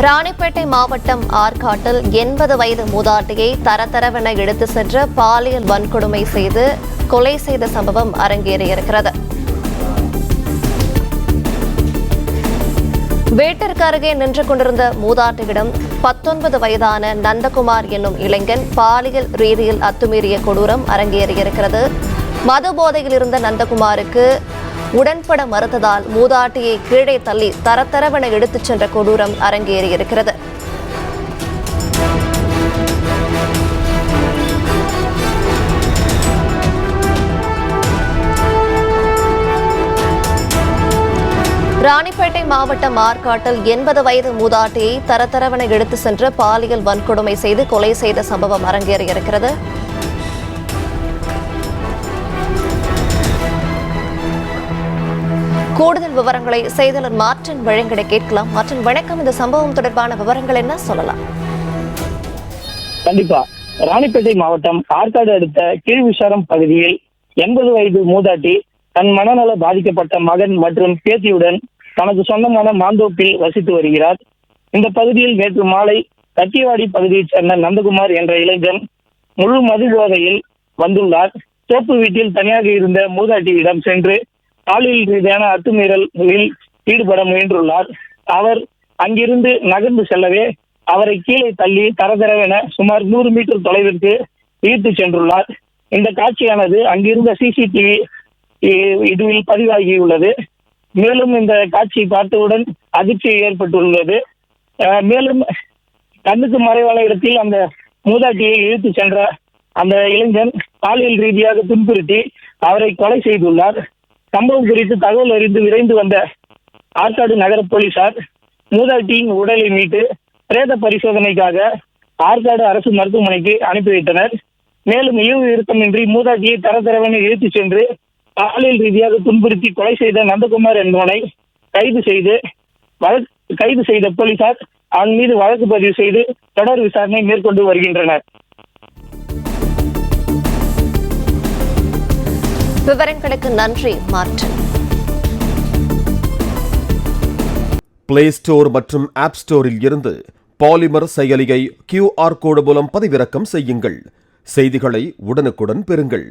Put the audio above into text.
ராணிப்பேட்டை மாவட்டம் ஆற்காட்டில் 80 வயது மூதாட்டியை தரதரவென எடுத்து சென்று பாலியல் வன்கொடுமை செய்து கொலை செய்த சம்பவம் அரங்கேறியிருக்கிறது. வீட்டிற்கு அருகே நின்று கொண்டிருந்த மூதாட்டியிடம் 19 வயதான நந்தகுமார் என்னும் இளைஞன் பாலியல் ரீதியில் அத்துமீறிய கொடூரம் அரங்கேறியிருக்கிறது. மது போதையில் இருந்த நந்தகுமாருக்கு உடன்பட மறுத்ததால் மூதாட்டியை கீழே தள்ளி தரதரவென எடுத்துச் சென்ற கொடூரம் அரங்கேறியிருக்கிறது. ராணிப்பேட்டை மாவட்டம் ஆற்காட்டில் 80 வயது மூதாட்டியை தரதரவென எடுத்து சென்று பாலியல் வன்கொடுமை செய்து கொலை செய்த சம்பவம் அரங்கேறியிருக்கிறது. கூடுதல் விவரங்களை செய்தியாளர் மார்டின் வழங்கிட கேட்கலாம். மார்டின், வணக்கம். இந்த சம்பவம் தொடர்பான விவரங்கள் என்ன சொல்லலாம்? கண்டிப்பா. ராணிப்பேட்டை மாவட்டம் ஆற்காடு அடுத்த கீழ்விசாரம் பகுதியில் 80 வயது மூதாட்டி தன் மனநல பாதிக்கப்பட்ட மகன் மற்றும் பேத்தியுடன் தனக்கு சொந்தமான மாந்தோப்பில் வசித்து வருகிறார். இந்த பகுதியில் நேற்று மாலை கத்தியவாடி பகுதியைச் சேர்ந்த நந்தகுமார் என்ற இளைஞன் முழு மது போதையில் வந்துள்ளார். தோப்பு வீட்டில் தனியாக இருந்த மூதாட்டியிடம் சென்று பாலியல் ரீதியான அத்துமீறல்களில் ஈடுபட முயன்றுள்ளார். அவர் அங்கிருந்து நகர்ந்து செல்லவே அவரை கீழே தள்ளி தரதரவென சுமார் 100 மீட்டர் தொலைவிற்கு இழுத்து சென்றுள்ளார். இந்த காட்சியானது அங்கிருந்த சிசிடிவி இதுவில் பதிவாகியுள்ளது. மேலும் இந்த காட்சியை பார்த்தவுடன் அதிர்ச்சி ஏற்பட்டுள்ளது. மேலும் கண்ணுக்கு மறைவான இடத்தில் அந்த மூதாட்டியை இழுத்து சென்ற அந்த இளைஞன் பாலியல் ரீதியாக துன்புறுத்தி அவரை கொலை செய்துள்ளார். சம்பவம் குறித்து தகவல் அறிந்து விரைந்து வந்த ஆற்காடு நகர போலீசார் மூதாட்டியின் உடலை மீட்டு பிரேத பரிசோதனைக்காக ஆற்காடு அரசு மருத்துவமனைக்கு அனுப்பி வைத்தனர். மேலும் ஈவு இறுக்கமின்றி மூதாட்டியை தரதரவென இழுத்துச் சென்று பாலியல் ரீதியாக துன்புறுத்தி கொலை செய்த நந்தகுமார் என்பவனை கைது செய்த போலீசார் அவன் மீது வழக்கு பதிவு செய்து தொடர் விசாரணை மேற்கொண்டு வருகின்றனர். விவரங்களுக்கு நன்றி மார்டின். பிளே ஸ்டோர் மற்றும் ஆப் ஸ்டோரில் இருந்து பாலிமர் செயலியை QR கோடு மூலம் பதிவிறக்கம் செய்யுங்கள். செய்திகளை உடனுக்குடன் பெறுங்கள்.